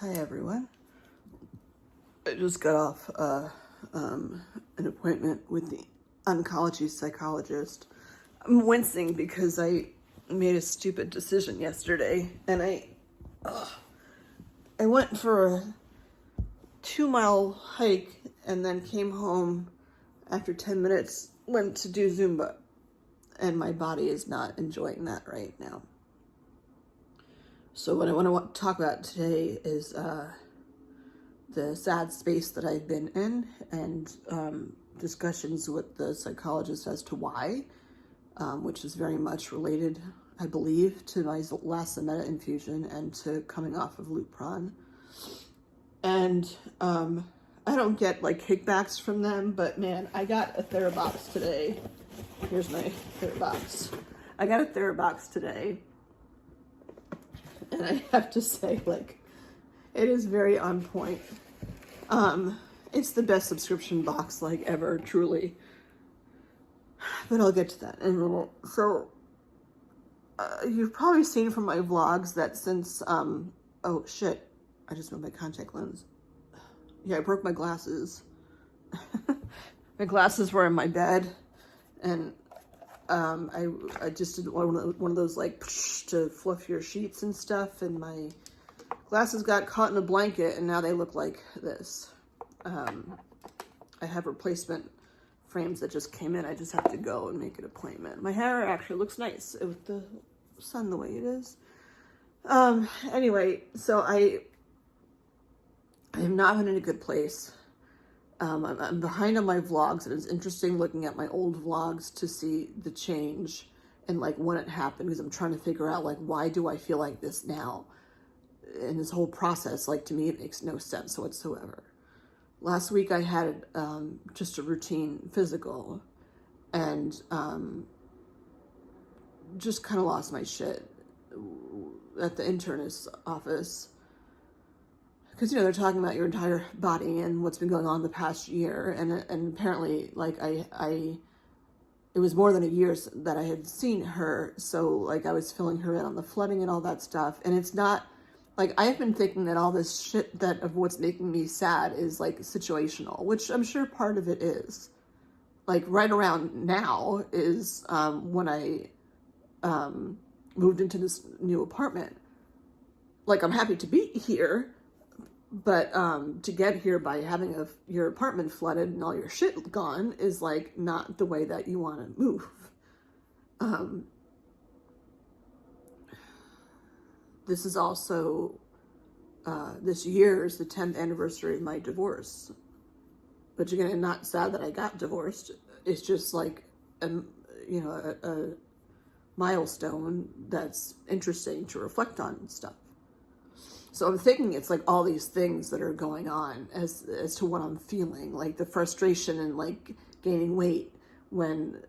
Hi everyone. I just got off an appointment with the oncology psychologist. I'm wincing because I made a stupid decision yesterday, and I went for a 2-mile hike and then came home after 10 minutes, went to do Zumba, and my body is not enjoying that right now. So what I want to talk about today is the sad space that I've been in, and discussions with the psychologist as to why, which is very much related, I believe, to my last Zometa infusion and to coming off of Lupron. And I don't get like kickbacks from them, but man, I got a TheraBox today. Here's my TheraBox. I got a TheraBox today. And I have to say, like, it is very on point. It's the best subscription box, like, ever, truly. But I'll get to that in a minute. So, you've probably seen from my vlogs that since, oh shit, I just moved my contact lens. Yeah, I broke my glasses. My glasses were in my bed, and I just did one of those like to fluff your sheets and stuff, and my glasses got caught in a blanket, and now they look like this. I have replacement frames that just came in. I just have to go and make an appointment. My hair actually looks nice with the sun the way it is. Anyway, so I have not been in a good place. I'm behind on my vlogs, and it's interesting looking at my old vlogs to see the change and like when it happened, because I'm trying to figure out like, why do I feel like this now? And this whole process, like, to me, it makes no sense whatsoever. Last week I had just a routine physical, and just kind of lost my shit at the internist's office. Because, you know, they're talking about your entire body and what's been going on the past year. And apparently, like, it was more than a year that I had seen her. So, like, I was filling her in on the flooding and all that stuff. And it's not, like, I've been thinking that all this shit of what's making me sad is, like, situational. Which I'm sure part of it is. Like, right around now is when I moved into this new apartment. Like, I'm happy to be here. But to get here by having your apartment flooded and all your shit gone is like not the way that you want to move. This is also, this year is the 10th anniversary of my divorce. But again, I'm not sad that I got divorced. It's just like, a milestone that's interesting to reflect on and stuff. So I'm thinking it's like all these things that are going on as to what I'm feeling, like the frustration and like gaining weight when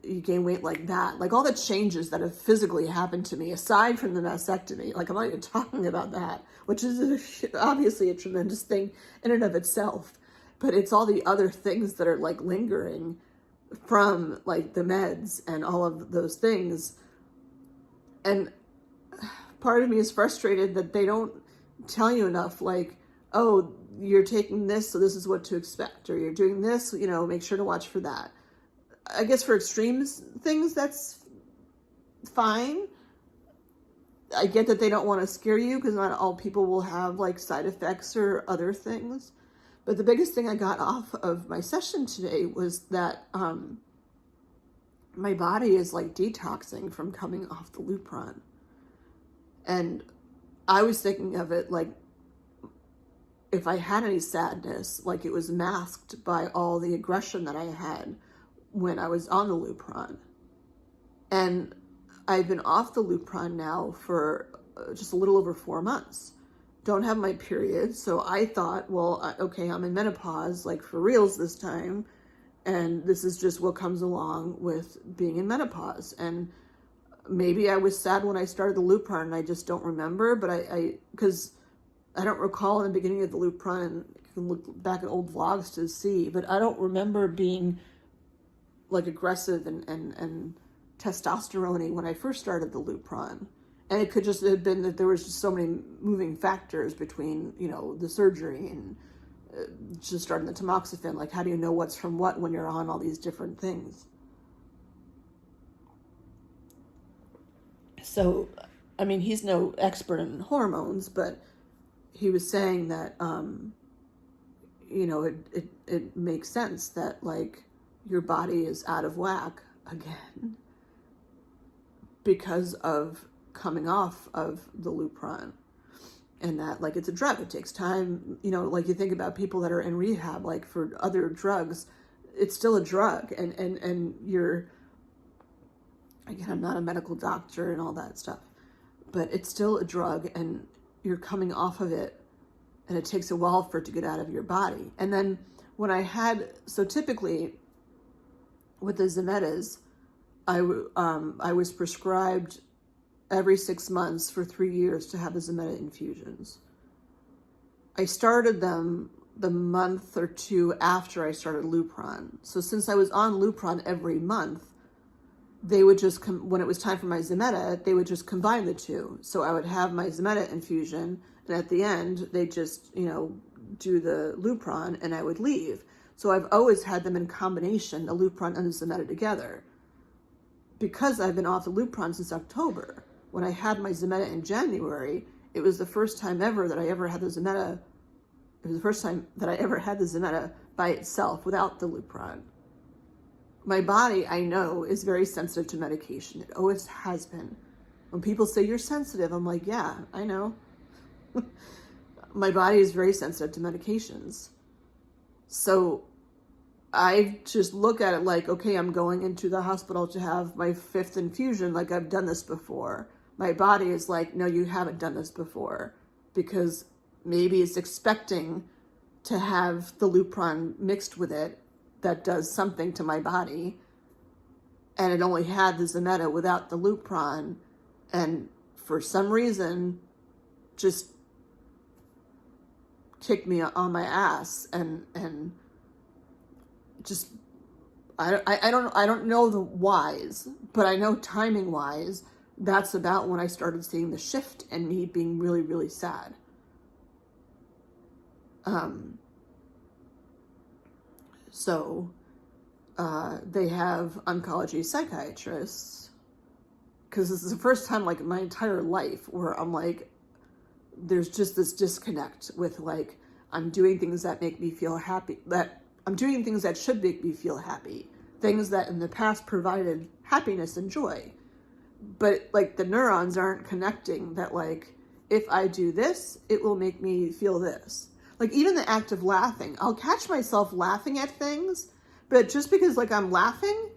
you gain weight like that, like all the changes that have physically happened to me aside from the mastectomy. Like, I'm not even talking about that, which is obviously a tremendous thing in and of itself, but it's all the other things that are like lingering from like the meds and all of those things. And part of me is frustrated that they don't tell you enough, like, oh, you're taking this, so this is what to expect, or you're doing this, you know, make sure to watch for that. I guess for extremes things, that's fine. I get that they don't want to scare you, because not all people will have like side effects or other things. But the biggest thing I got off of my session today was that my body is like detoxing from coming off the Lupron. And I was thinking of it like, if I had any sadness, like it was masked by all the aggression that I had when I was on the Lupron. And I've been off the Lupron now for just a little over 4 months. Don't have my period, so I thought, well, okay, I'm in menopause, like for reals this time, and this is just what comes along with being in menopause. And maybe I was sad when I started the Lupron and I just don't remember, but because I don't recall in the beginning of the Lupron, and you can look back at old vlogs to see, but I don't remember being like aggressive and testosterone-y when I first started the Lupron. And it could just have been that there was just so many moving factors between, you know, the surgery and just starting the tamoxifen. Like, how do you know what's from what when you're on all these different things? So, I mean, he's no expert in hormones, but he was saying that, you know, it makes sense that, like, your body is out of whack again because of coming off of the Lupron. And that, like, it's a drug. It takes time. You know, like, you think about people that are in rehab, like, for other drugs, it's still a drug. And you're, again, I'm not a medical doctor and all that stuff, but it's still a drug, and you're coming off of it, and it takes a while for it to get out of your body. And then when so typically with the Zometas, I was prescribed every 6 months for 3 years to have the Zometa infusions. I started them the month or two after I started Lupron. So since I was on Lupron every month, they would just when it was time for my Zometa, they would just combine the two. So I would have my Zometa infusion, and at the end, they just, you know, do the Lupron, and I would leave. So I've always had them in combination, the Lupron and the Zometa together. Because I've been off the Lupron since October, when I had my Zometa in January, it was the first time ever that I ever had the Zometa. It was the first time that I ever had the Zometa by itself without the Lupron. My body, I know, is very sensitive to medication. It always has been. When people say you're sensitive, I'm like, yeah, I know. My body is very sensitive to medications. So I just look at it like, okay, I'm going into the hospital to have my 5th infusion. Like, I've done this before. My body is like, no, you haven't done this before, because maybe it's expecting to have the Lupron mixed with it that does something to my body, and it only had the Zometa without the Lupron, and for some reason just kicked me on my ass, and just I don't know the whys, but I know timing wise, that's about when I started seeing the shift and me being really, really sad. So they have oncology psychiatrists, because this is the first time, like, in my entire life where I'm like, there's just this disconnect with, like, I'm doing things that make me feel happy, that I'm doing things that should make me feel happy, things that in the past provided happiness and joy, but, like, the neurons aren't connecting that, like, if I do this, it will make me feel this. Like, even the act of laughing, I'll catch myself laughing at things, but just because, like, I'm laughing,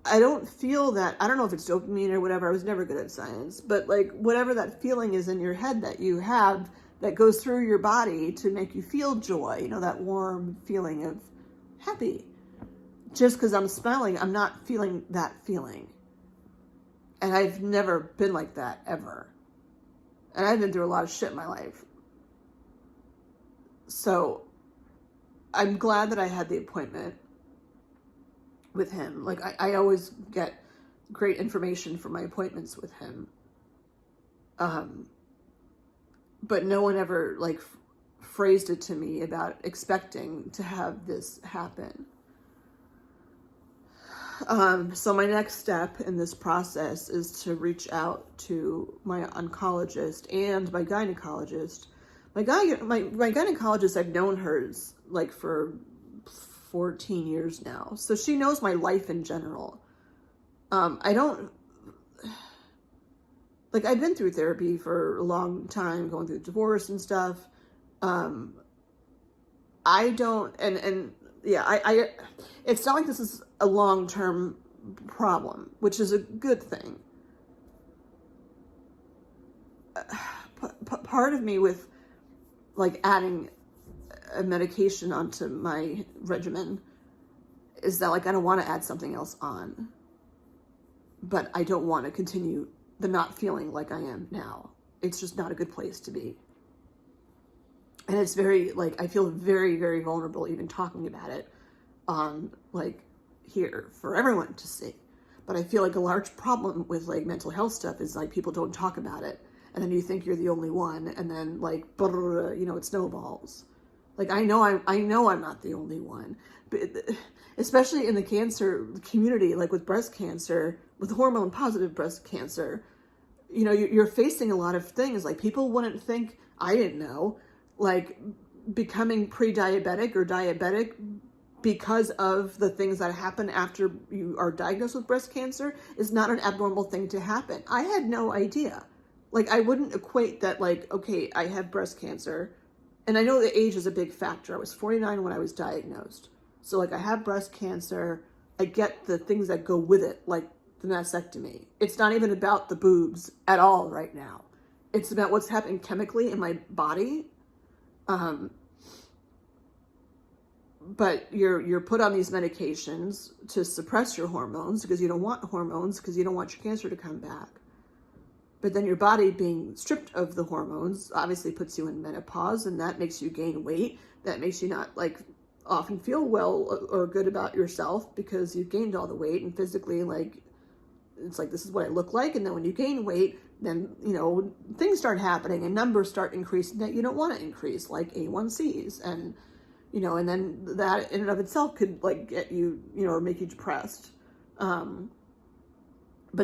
I don't feel that. I don't know if it's dopamine or whatever. I was never good at science, but, like, whatever that feeling is in your head that you have that goes through your body to make you feel joy, you know, that warm feeling of happy. Just because I'm smiling, I'm not feeling that feeling. And I've never been like that, ever. And I've been through a lot of shit in my life. So I'm glad that I had the appointment with him. Like, I always get great information from my appointments with him. But no one ever, like, phrased it to me about expecting to have this happen. So my next step in this process is to reach out to my oncologist and my gynecologist. My gynecologist, I've known hers, like, for 14 years now. So she knows my life in general. I don't, like, I've been through therapy for a long time, going through divorce and stuff. I don't, and yeah, it's not like this is a long-term problem, which is a good thing. Part of me with, like, adding a medication onto my regimen is that, like, I don't want to add something else on, but I don't want to continue the not feeling like I am now. It's just not a good place to be. And it's very, like, I feel very, very vulnerable even talking about it on, like, here for everyone to see. But I feel like a large problem with like mental health stuff is like people don't talk about it. And then you think you're the only one, and then like, you know, it snowballs. Like I know I'm not the only one, but especially in the cancer community, like with breast cancer, with hormone positive breast cancer, you know, you're facing a lot of things. Like people wouldn't think, I didn't know, like becoming pre-diabetic or diabetic because of the things that happen after you are diagnosed with breast cancer is not an abnormal thing to happen. I had no idea. Like I wouldn't equate that like, okay, I have breast cancer. And I know the age is a big factor. I was 49 when I was diagnosed. So like I have breast cancer. I get the things that go with it, like the mastectomy. It's not even about the boobs at all right now. It's about what's happening chemically in my body. But you're put on these medications to suppress your hormones because you don't want hormones, because you don't want your cancer to come back. But then your body being stripped of the hormones obviously puts you in menopause, and that makes you gain weight. That makes you not like often feel well or good about yourself because you've gained all the weight, and physically like it's like this is what I look like. And then when you gain weight, then you know things start happening and numbers start increasing that you don't want to increase, like A1Cs, and you know, and then that in and of itself could like get you, you know, or make you depressed. But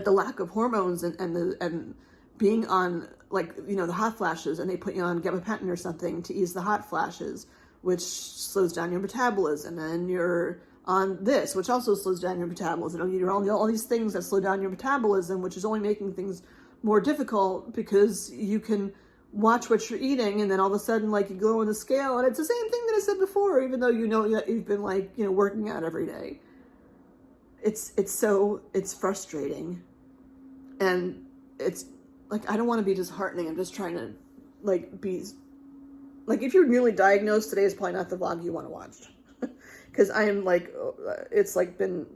the lack of hormones and being on like, you know, the hot flashes, and they put you on gabapentin or something to ease the hot flashes, which slows down your metabolism, and you're on this, which also slows down your metabolism. You're on all these things that slow down your metabolism, which is only making things more difficult because you can watch what you're eating, and then all of a sudden, like, you go on the scale, and it's the same thing that I said before, even though you know that you've been like, you know, working out every day. It's frustrating, and it's like, I don't want to be disheartening. I'm just trying to like be like, if you're newly diagnosed, today is probably not the vlog you want to watch because I am like, it's like been,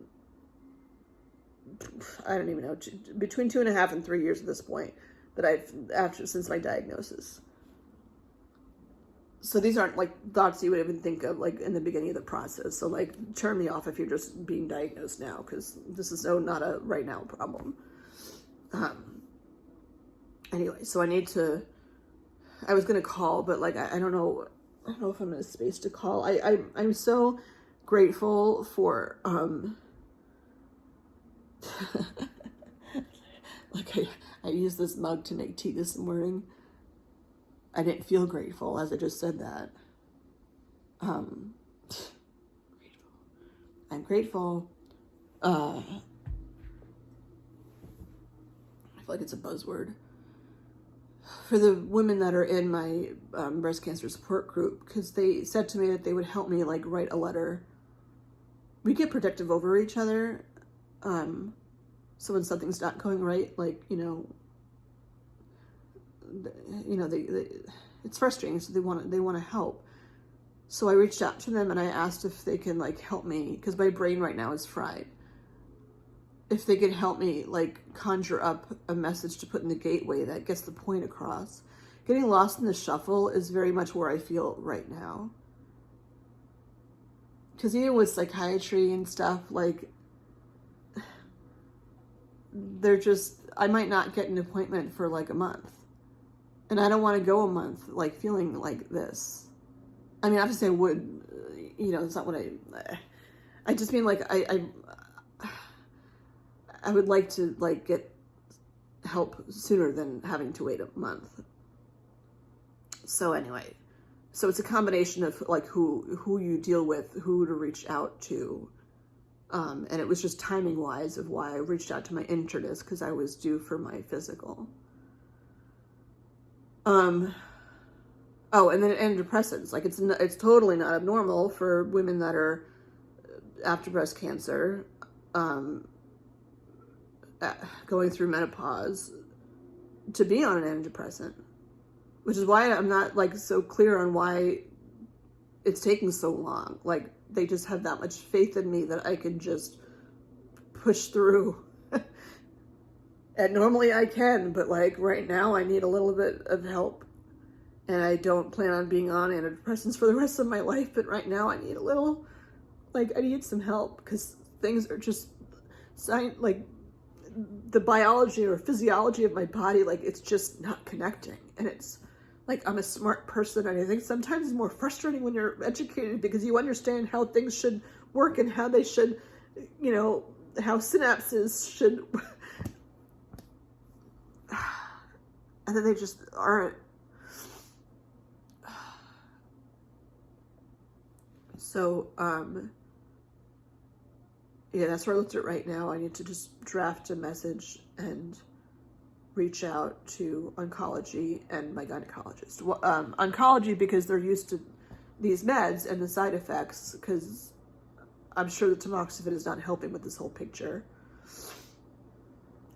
I don't even know, between 2.5 and 3 years at this point that since my diagnosis. So these aren't like thoughts you would even think of like in the beginning of the process. So like turn me off if you're just being diagnosed now, because this is not a right now problem. Anyway, so I was going to call, but like, I don't know if I'm in a space to call. I'm so grateful for, like I used this mug to make tea this morning. I didn't feel grateful as I just said that. I'm grateful. I feel like it's a buzzword. For the women that are in my breast cancer support group, because they said to me that they would help me like write a letter. We get protective over each other. So when something's not going right, like, you know, it's frustrating. So they want to help. So I reached out to them and I asked if they can like help me, because my brain right now is fried. If they could help me like conjure up a message to put in the gateway that gets the point across. Getting lost in the shuffle is very much where I feel right now. Because even with psychiatry and stuff, like, I might not get an appointment for like a month. And I don't want to go a month like feeling like this. I mean, obviously I would, you know, it's not what I just mean like, I would like to like get help sooner than having to wait a month. So anyway, so it's a combination of like who you deal with, who to reach out to. And it was just timing wise of why I reached out to my internist, because I was due for my physical. Oh, and then antidepressants. Like it's totally not abnormal for women that are after breast cancer, going through menopause, to be on an antidepressant, which is why I'm not like so clear on why it's taking so long. Like they just have that much faith in me that I can just push through. And normally I can, but like right now I need a little bit of help, and I don't plan on being on antidepressants for the rest of my life. But right now I need I need some help, because things are just like the biology or physiology of my body, like, it's just not connecting. And it's like, I'm a smart person, and I think sometimes it's more frustrating when you're educated because you understand how things should work and how they should, you know, how synapses should, and then they just aren't. So, yeah, that's where I looked at right now. I need to just draft a message and reach out to oncology and my gynecologist. Oncology, because they're used to these meds and the side effects, because I'm sure the tamoxifen is not helping with this whole picture.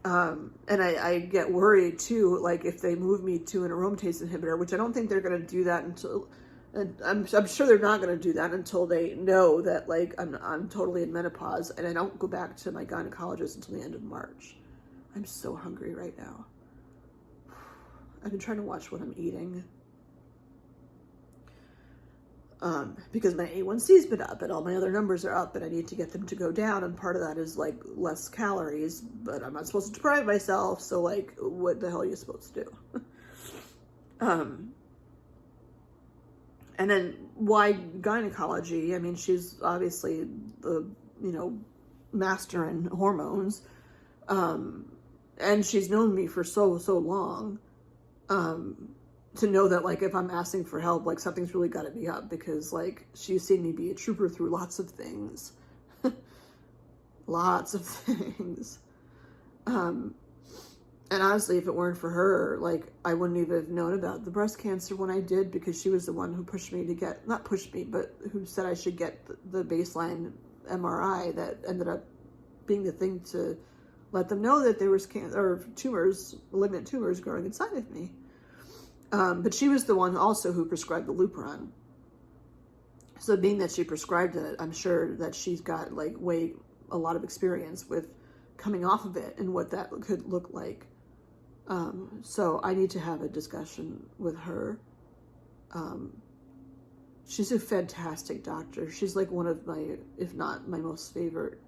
And I get worried too, like if they move me to an aromatase inhibitor, which I don't think they're going to do that until, and I'm sure they're not going to do that until they know that, like, I'm totally in menopause, and I don't go back to my gynecologist until the end of March. I'm so hungry right now. I've been trying to watch what I'm eating. Because my A1C's been up and all my other numbers are up, and I need to get them to go down, and part of that is like less calories, but I'm not supposed to deprive myself, so like, what the hell are you supposed to do? And then why gynecology? I mean, she's obviously the, you know, master in hormones, and she's known me for so long, to know that, like, if I'm asking for help, like, something's really got to be up, because, like, she's seen me be a trooper through lots of things. Lots of things. And honestly, if it weren't for her, like, I wouldn't even have known about the breast cancer when I did, because she was the one who pushed me to get, not pushed me, but who said I should get the baseline MRI that ended up being the thing to let them know that there was cancer, or tumors, malignant tumors growing inside of me. But she was the one also who prescribed the Lupron. So being that she prescribed it, I'm sure that she's got, like, a lot of experience with coming off of it and what that could look like. So I need to have a discussion with her. She's a fantastic doctor. She's like one of my, if not my most favorite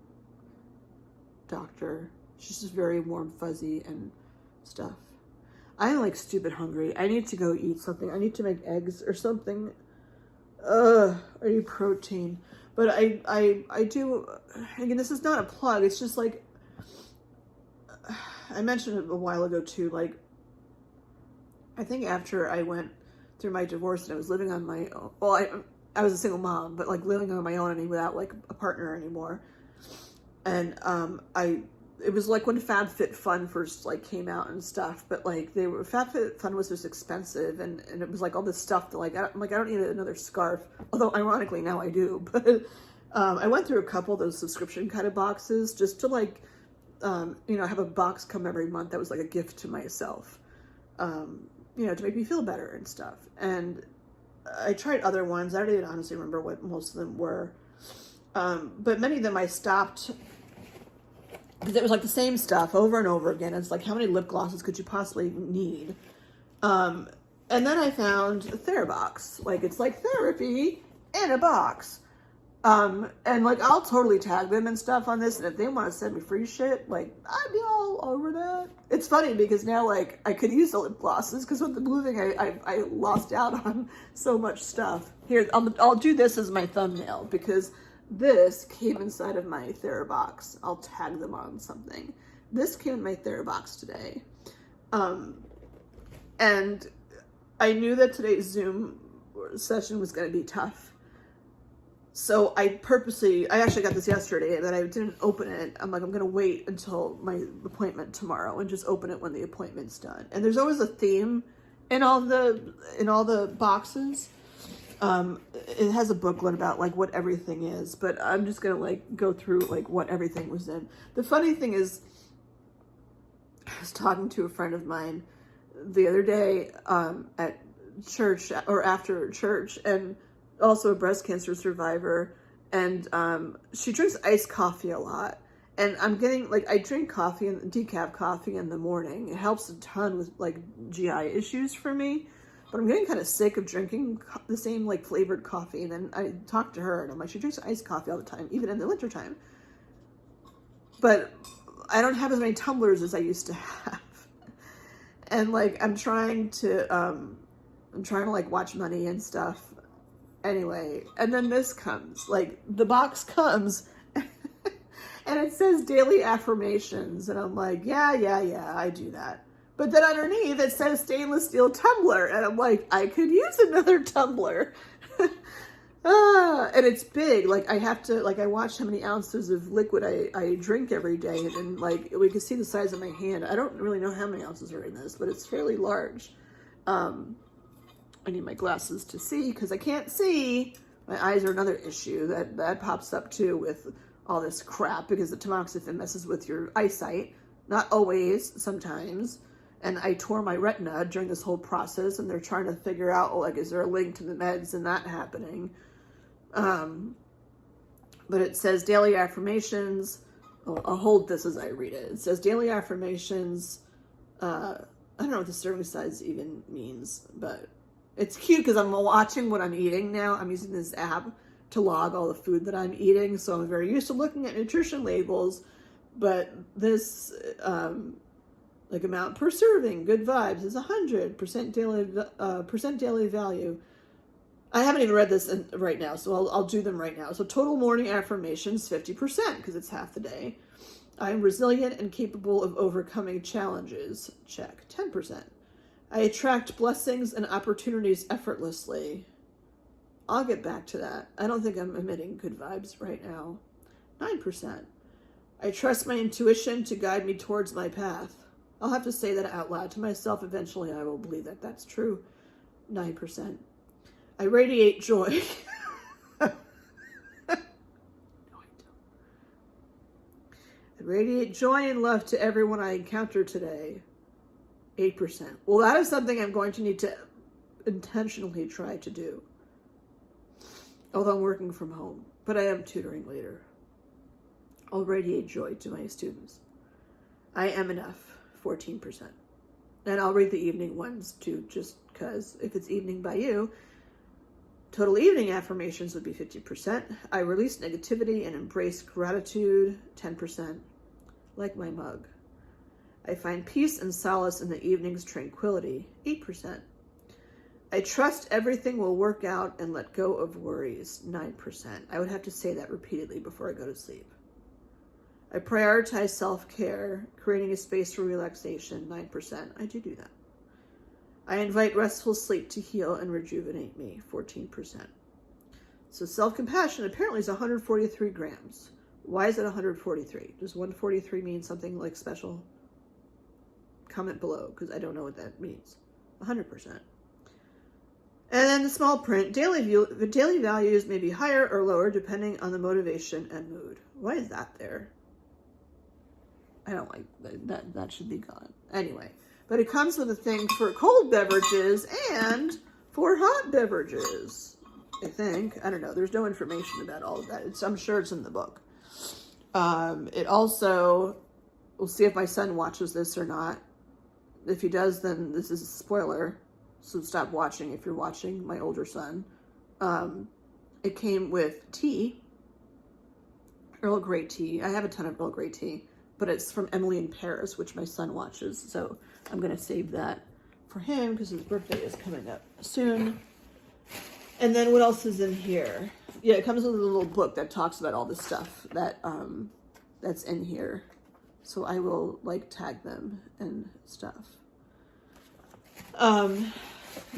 doctor. She's just very warm, fuzzy and stuff. I'm like stupid hungry. I need to go eat something. I need to make eggs or something. I need protein. But I do, again, this is not a plug. It's just like, I mentioned it a while ago too, like, I think after I went through my divorce and I was living on my own, well, I was a single mom, but like living on my own, I mean, without like a partner anymore. And it was like when FabFitFun first like came out and stuff, but like FabFitFun was just expensive, and it was like all this stuff that like, I don't need another scarf, although ironically now I do, but I went through a couple of those subscription kind of boxes just to like, you know, have a box come every month that was like a gift to myself, you know, to make me feel better and stuff. And I tried other ones. I don't even honestly remember what most of them were. But many of them I stopped because it was like the same stuff over and over again. It's like, how many lip glosses could you possibly need? And then I found TheraBox. Like, it's like therapy in a box. And like, I'll totally tag them and stuff on this, and if they want to send me free shit, like, I'd be all over that. It's funny because now, like, I could use the lip glosses, because with the moving, I lost out on so much stuff. Here, I'll do this as my thumbnail, because this came inside of my TheraBox. I'll tag them on something. This came in my TheraBox today. And I knew that today's Zoom session was going to be tough. So I actually got this yesterday, that I didn't open it. I'm like, I'm going to wait until my appointment tomorrow and just open it when the appointment's done. And there's always a theme in all the boxes. It has a booklet about like what everything is, but I'm just going to like go through like what everything was in. The funny thing is, I was talking to a friend of mine the other day, at church, or after church, and also a breast cancer survivor, and she drinks iced coffee a lot, and I'm getting, like, I drink coffee, and decaf coffee in the morning. It helps a ton with like GI issues for me, but I'm getting kind of sick of drinking the same like flavored coffee. And then I talked to her, and I'm like, she drinks iced coffee all the time, even in the wintertime. But I don't have as many tumblers as I used to have. And like, I'm trying to like watch money and stuff. Anyway, and then this comes, like the box comes and it says daily affirmations. And I'm like, yeah, I do that. But then underneath it says stainless steel tumbler. And I'm like, I could use another tumbler. And it's big. Like I have to, like I watch how many ounces of liquid I drink every day. And like, we can see the size of my hand. I don't really know how many ounces are in this, but it's fairly large. I need my glasses to see because I can't see. My eyes are another issue that pops up too with all this crap because the tamoxifen messes with your eyesight. Not always, sometimes. And I tore my retina during this whole process, and they're trying to figure out, like, is there a link to the meds and that happening? But it says daily affirmations. I'll hold this as I read it. It says daily affirmations. I don't know what the serving size even means, but it's cute because I'm watching what I'm eating now. I'm using this app to log all the food that I'm eating, so I'm very used to looking at nutrition labels. But this, like amount per serving, good vibes is 100% daily value. I haven't even read this right now, so I'll do them right now. So total morning affirmations, 50% because it's half the day. I'm resilient and capable of overcoming challenges. Check. 10%. I attract blessings and opportunities effortlessly. I'll get back to that. I don't think I'm emitting good vibes right now. 9%. I trust my intuition to guide me towards my path. I'll have to say that out loud to myself. Eventually, I will believe that that's true. 9%. I radiate joy. No, I don't. I radiate joy and love to everyone I encounter today. 8%. Well, that is something I'm going to need to intentionally try to do. Although I'm working from home, but I am tutoring later. I'll radiate joy to my students. I am enough. 14%. And I'll read the evening ones too, just because if it's evening by you. Total evening affirmations would be 50%. I release negativity and embrace gratitude. 10%. Like my mug. I find peace and solace in the evening's tranquility. 8%. I trust everything will work out and let go of worries. 9%. I would have to say that repeatedly before I go to sleep. I prioritize self-care, creating a space for relaxation. 9%. I do that. I invite restful sleep to heal and rejuvenate me. 14%. So self-compassion apparently is 143 grams. Why is it 143? Does 143 mean something like special? Comment below, because I don't know what that means. 100%. And then the small print, the daily values may be higher or lower depending on the motivation and mood. Why is that there? I don't like that. That should be gone. Anyway, but it comes with a thing for cold beverages and for hot beverages, I think. I don't know. There's no information about all of that. I'm sure it's in the book. It also, we'll see if my son watches this or not. If he does, then this is a spoiler. So stop watching if you're watching, my older son. It came with tea. Earl Grey tea. I have a ton of Earl Grey tea. But it's from Emily in Paris, which my son watches. So I'm going to save that for him because his birthday is coming up soon. And then what else is in here? Yeah, it comes with a little book that talks about all the stuff that that's in here. So I will like tag them and stuff.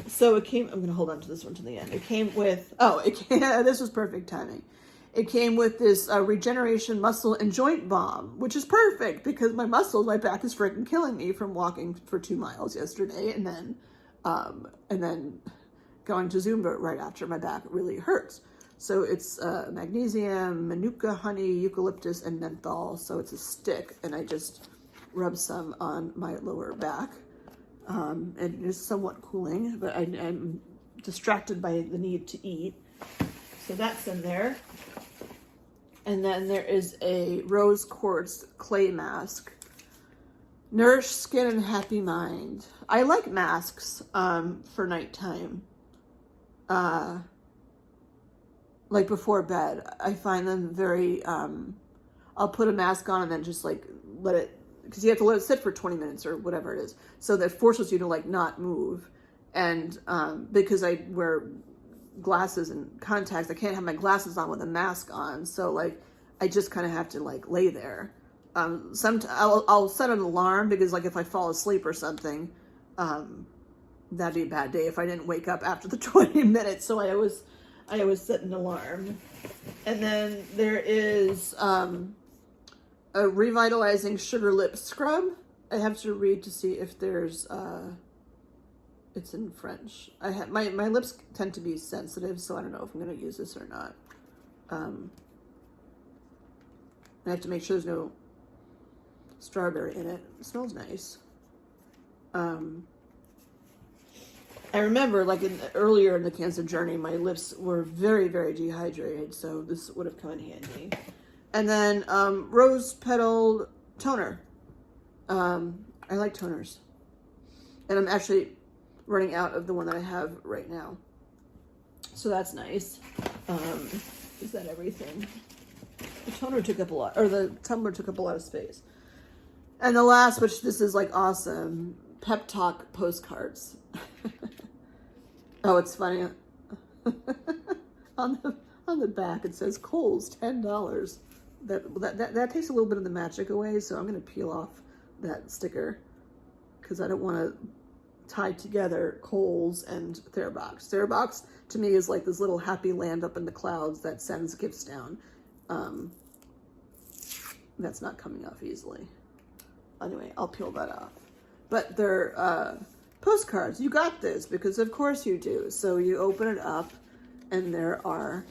So it came, I'm going to hold on to this one to the end. It came with, this was perfect timing. It came with this regeneration muscle and joint balm, which is perfect because my back is freaking killing me from walking for 2 miles yesterday and then going to Zumba right after. My back really hurts. So it's magnesium, manuka, honey, eucalyptus, and menthol. So it's a stick, and I just rub some on my lower back. And it's somewhat cooling, but I'm distracted by the need to eat. So that's in there. And then there is a rose quartz clay mask. Nourish skin and happy mind. I like masks for nighttime. Like before bed. I find them very, I'll put a mask on and then just like let it, because you have to let it sit for 20 minutes or whatever it is. So that forces you to like not move. And because I wear glasses and contacts, I can't have my glasses on with a mask on. So like, I just kind of have to like lay there. I'll set an alarm because like if I fall asleep or something, that'd be a bad day if I didn't wake up after the 20 minutes. So I always set an alarm. And then there is a revitalizing sugar lip scrub. I have to read to see if there's it's in French. I have my lips tend to be sensitive, so I don't know if I'm going to use this or not. I have to make sure there's no strawberry in it. It smells nice. I remember, like earlier in the cancer journey, my lips were very, very dehydrated, so this would have come in handy. And then rose petal toner. I like toners, and I'm actually running out of the one that I have right now, so that's nice. Is that everything? The toner took up a lot, or the tumbler took up a lot of space. And the last, which this is like awesome, pep talk postcards. Oh, it's funny. on the back it says Kohl's $10. That takes a little bit of the magic away, so I'm gonna peel off that sticker because I don't want to tie together Kohl's and Therabox. Therabox to me is like this little happy land up in the clouds that sends gifts down. That's not coming off easily. Anyway, I'll peel that off. But they're postcards. You got this, because of course you do. So you open it up and there are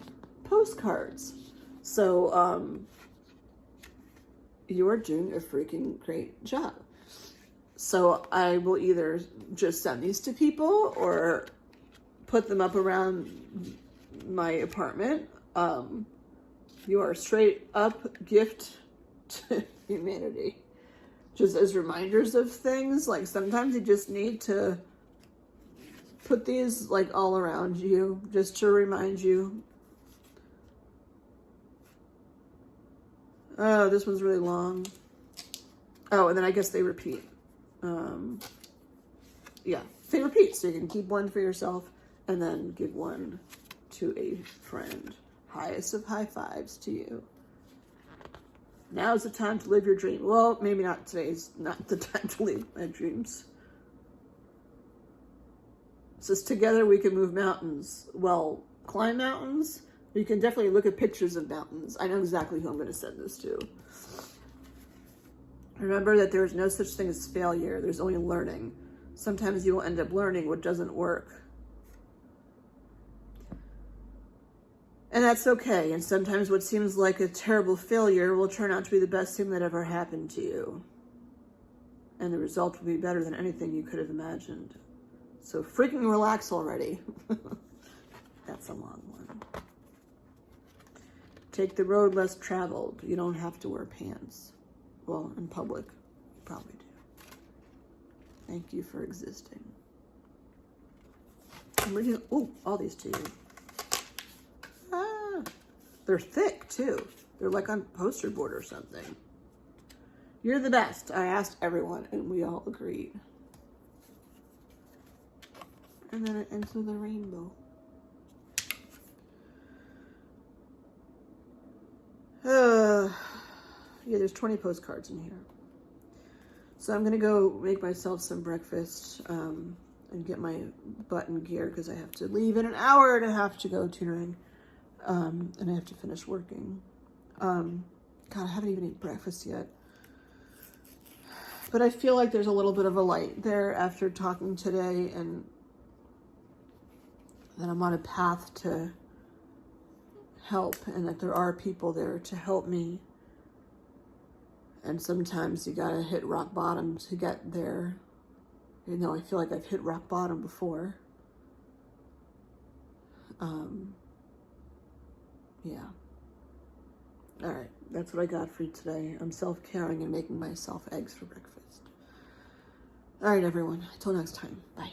postcards. So you are doing a freaking great job. So I will either just send these to people or put them up around my apartment. You are a straight up gift to humanity. Just as reminders of things. Like sometimes you just need to put these like all around you just to remind you. Oh, this one's really long. Oh, and then I guess they repeat. Yeah, they repeat. So you can keep one for yourself and then give one to a friend. Highest of high fives to you. Now's the time to live your dream. Well, maybe not today's not the time to live my dreams. It says together we can move mountains. Well, climb mountains. You can definitely look at pictures of mountains. I know exactly who I'm going to send this to. Remember that there is no such thing as failure. There's only learning. Sometimes you will end up learning what doesn't work. And that's okay. And sometimes what seems like a terrible failure will turn out to be the best thing that ever happened to you. And the result will be better than anything you could have imagined. So freaking relax already. That's a long one. Take the road less traveled. You don't have to wear pants. Well, in public, you probably do. Thank you for existing. I'm reading, all these to you. They're thick too. They're like on poster board or something. You're the best. I asked everyone and we all agreed. And then it ends with a rainbow. Yeah, there's 20 postcards in here. So I'm gonna go make myself some breakfast and get my butt in gear because I have to leave in an hour and a half to go tutoring. And I have to finish working. God, I haven't even eaten breakfast yet. But I feel like there's a little bit of a light there after talking today, and that I'm on a path to help, and that there are people there to help me. And sometimes you gotta hit rock bottom to get there. You know, I feel like I've hit rock bottom before. Yeah. All right. That's what I got for you today. I'm self-caring and making myself eggs for breakfast. All right, everyone. Until next time. Bye.